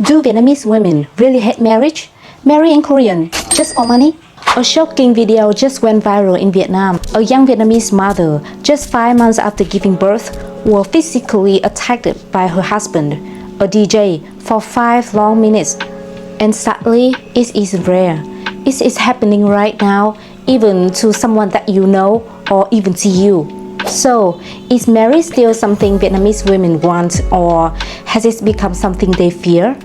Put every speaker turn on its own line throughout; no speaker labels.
Do Vietnamese women really hate marriage? Marry in Korean, just for money? A shocking video just went viral in Vietnam. A young Vietnamese mother, just 5 months after giving birth, was physically attacked by her husband, a DJ, for 5 long minutes. And sadly, it is rare. It is happening right now, even to someone that you know, or even to you. So, is marriage still something Vietnamese women want, or has it become something they fear?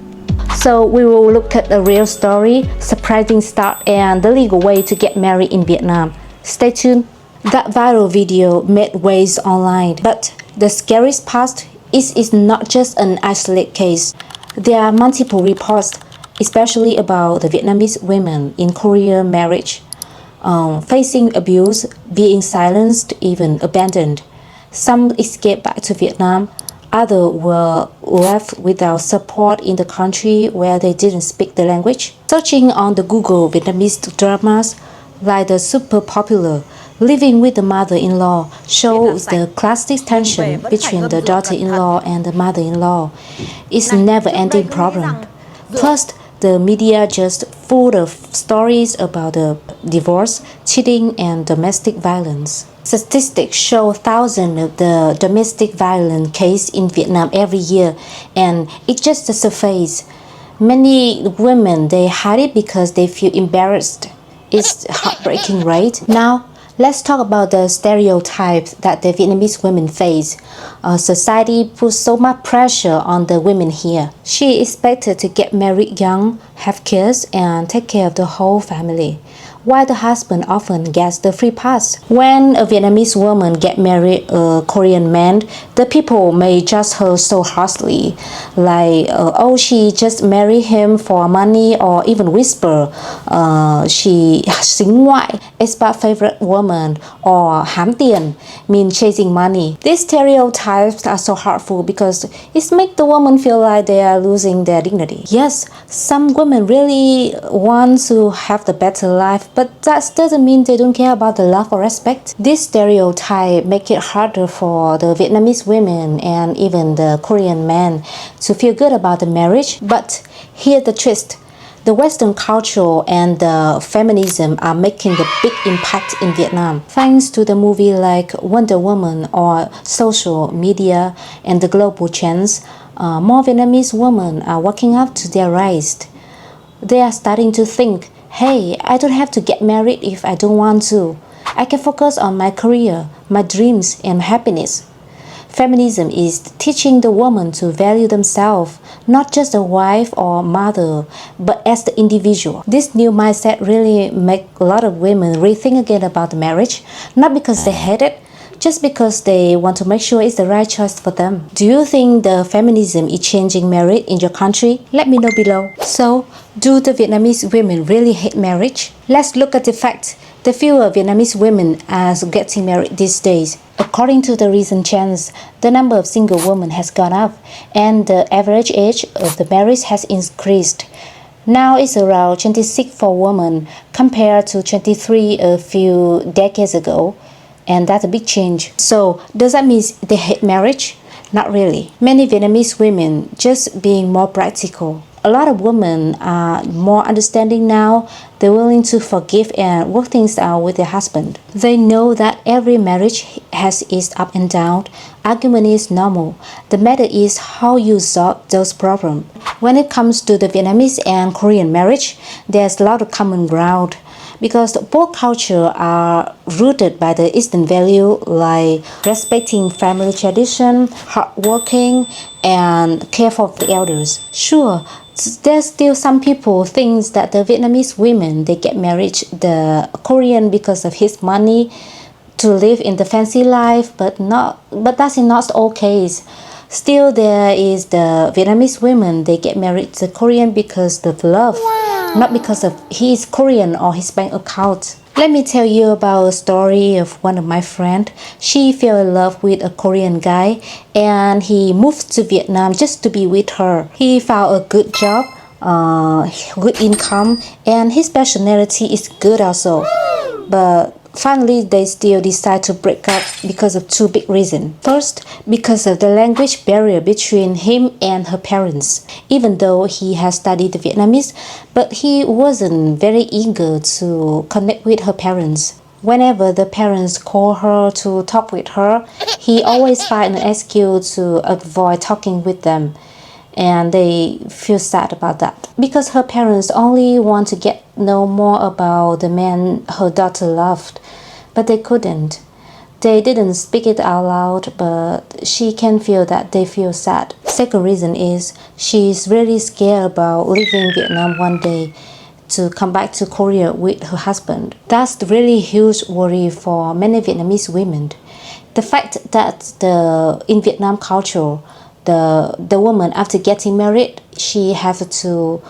So we will look at the real story, surprising start, and the legal way to get married in Vietnam. Stay tuned. That viral video made waves online, but the scariest part is it's not just an isolated case. There are multiple reports, especially about the Vietnamese women in Korean marriage, facing abuse, being silenced, even abandoned. Some escaped back to Vietnam. Others were left without support in the country where they didn't speak the language. Searching on the Google Vietnamese dramas, like the super popular Living with the Mother-in-Law, shows the classic tension between the daughter-in-law and the mother-in-law. It's a never-ending problem. Plus, the media just full of stories about the divorce, cheating, and domestic violence. Statistics show thousands of the domestic violence cases in Vietnam every year, and it's just a surface. Many women, they hide it because they feel embarrassed. It's heartbreaking, right? Now, let's talk about the stereotypes that the Vietnamese women face. Society puts so much pressure on the women here. She is expected to get married young, have kids, and take care of the whole family, while the husband often gets the free pass. When a Vietnamese woman gets married a Korean man, the people may judge her so harshly, like, oh, she just married him for money, or even whisper, she xính ngoại, expat favorite woman, or hám tiền, mean chasing money. These stereotypes are so hurtful because it makes the woman feel like they are losing their dignity. Yes, some women really want to have the better life, but that doesn't mean they don't care about the love or respect. This stereotype make it harder for the Vietnamese women and even the Korean men to feel good about the marriage. But here's the twist. The Western culture and the feminism are making a big impact in Vietnam. Thanks to the movie like Wonder Woman or social media and the global trends, more Vietnamese women are waking up to their rights. They are starting to think, hey, I don't have to get married if I don't want to. I can focus on my career, my dreams, and happiness. Feminism is teaching the woman to value themselves, not just a wife or mother, but as the individual. This new mindset really makes a lot of women rethink again about marriage, not because they hate it, just because they want to make sure it's the right choice for them. Do you think the feminism is changing marriage in your country? Let me know below. So, do the Vietnamese women really hate marriage? Let's look at the fact. The fewer Vietnamese women are getting married these days. According to the recent trends, the number of single women has gone up, and the average age of the marriage has increased. Now it's around 26 for women compared to 23 a few decades ago, and that's a big change. So, does that mean they hate marriage? Not really. Many Vietnamese women just being more practical. A lot of women are more understanding now. They're willing to forgive and work things out with their husband. They know that every marriage has its up and down. Argument is normal. The matter is how you solve those problems. When it comes to the Vietnamese and Korean marriage, there's a lot of common ground, because both cultures are rooted by the Eastern value like respecting family tradition, hardworking, and care for the elders. Sure, there's still some people think that the Vietnamese women, they get married the Korean because of his money to live in the fancy life, but that's not all case. Still, there is the Vietnamese women, they get married to Korean because of love, not because of his Korean or his bank account. Let me tell you about a story of one of my friends. She fell in love with a Korean guy, and he moved to Vietnam just to be with her. He found a good job, good income, and his personality is good also. But Finally, they still decide to break up because of two big reasons. First, because of the language barrier between him and her parents. Even though he has studied Vietnamese, but he wasn't very eager to connect with her parents. Whenever the parents call her to talk with her, he always finds an excuse to avoid talking with them. And they feel sad about that because her parents only want to get know more about the man her daughter loved, but they couldn't. They didn't speak it out loud, but she can feel that they feel sad. Second reason is she's really scared about leaving Vietnam one day to come back to Korea with her husband. That's the really huge worry for many Vietnamese women. The fact that in Vietnam culture, the woman after getting married, she has to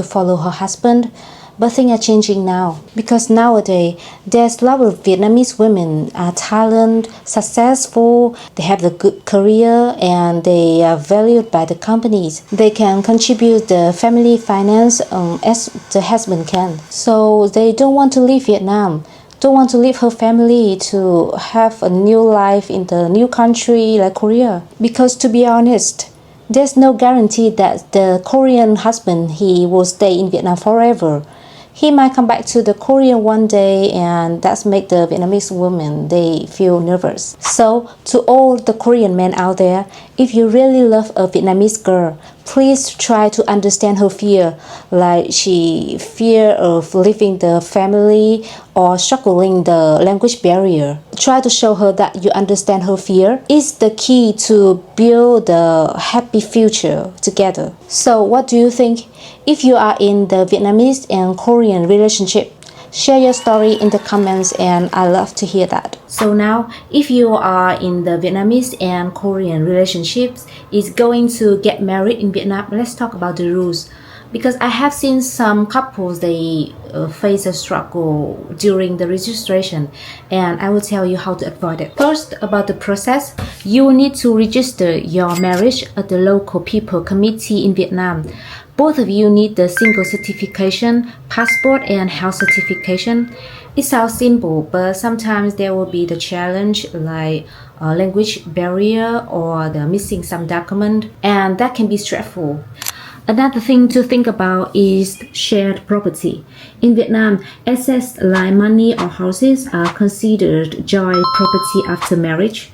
follow her husband. But things are changing now because nowadays there's a lot of Vietnamese women are talented, successful, they have a good career and they are valued by the companies. They can contribute the family finance as the husband can. So they don't want to leave Vietnam, don't want to leave her family to have a new life in the new country like Korea. Because to be honest, there's no guarantee that the Korean husband he will stay in Vietnam forever. He might come back to the Korea one day and that's make the Vietnamese women, they feel nervous. So to all the Korean men out there, if you really love a Vietnamese girl, please try to understand her fear, like she fear of leaving the family or struggling the language barrier. Try to show her that you understand her fear. It's the key to build a happy future together. So what do you think? If you are in the Vietnamese and Korean relationship, share your story in the comments and I love to hear that. So now, if you are in the Vietnamese and Korean relationships, is going to get married in Vietnam, let's talk about the rules. Because I have seen some couples, they face a struggle during the registration and I will tell you how to avoid it. First, about the process, you need to register your marriage at the local people committee in Vietnam. Both of you need the single certification, passport and health certification. It sounds simple, but sometimes there will be the challenge like a language barrier or the missing some document, and that can be stressful. Another thing to think about is shared property. In Vietnam, assets like money or houses are considered joint property after marriage.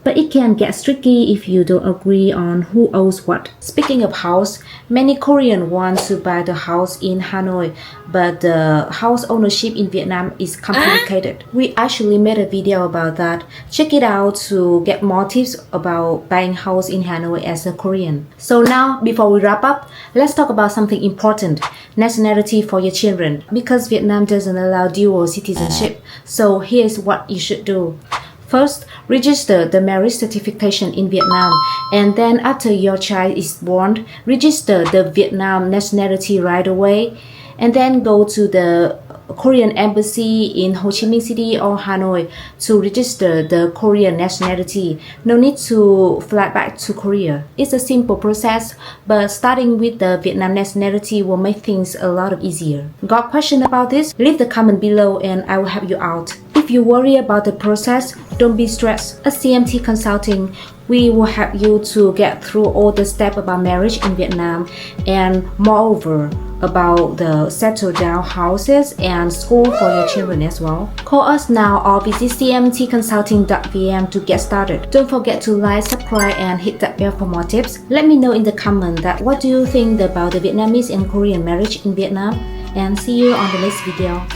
But it can get tricky if you don't agree on who owns what. Speaking of house, many Koreans want to buy the house in Hanoi, but the house ownership in Vietnam is complicated. We actually made a video about that. Check it out to get more tips about buying house in Hanoi as a Korean. So now, before we wrap up, let's talk about something important, nationality for your children. Because Vietnam doesn't allow dual citizenship, so here's what you should do. First, register the marriage certification in Vietnam, and then after your child is born, register the Vietnam nationality right away, and then go to the Korean embassy in Ho Chi Minh City or Hanoi to register the Korean nationality. No need to fly back to Korea. It's a simple process, but starting with the Vietnam nationality will make things a lot easier. Got question about this? Leave the comment below and I will help you out. If you worry about the process, don't be stressed. At CMT Consulting, we will help you to get through all the steps about marriage in Vietnam and moreover about the settle down houses and school for your children as well. Call us now or visit cmtconsulting.vn to get started. Don't forget to like, subscribe and hit that bell for more tips. Let me know in the comment that what do you think about the Vietnamese and Korean marriage in Vietnam, and see you on the next video.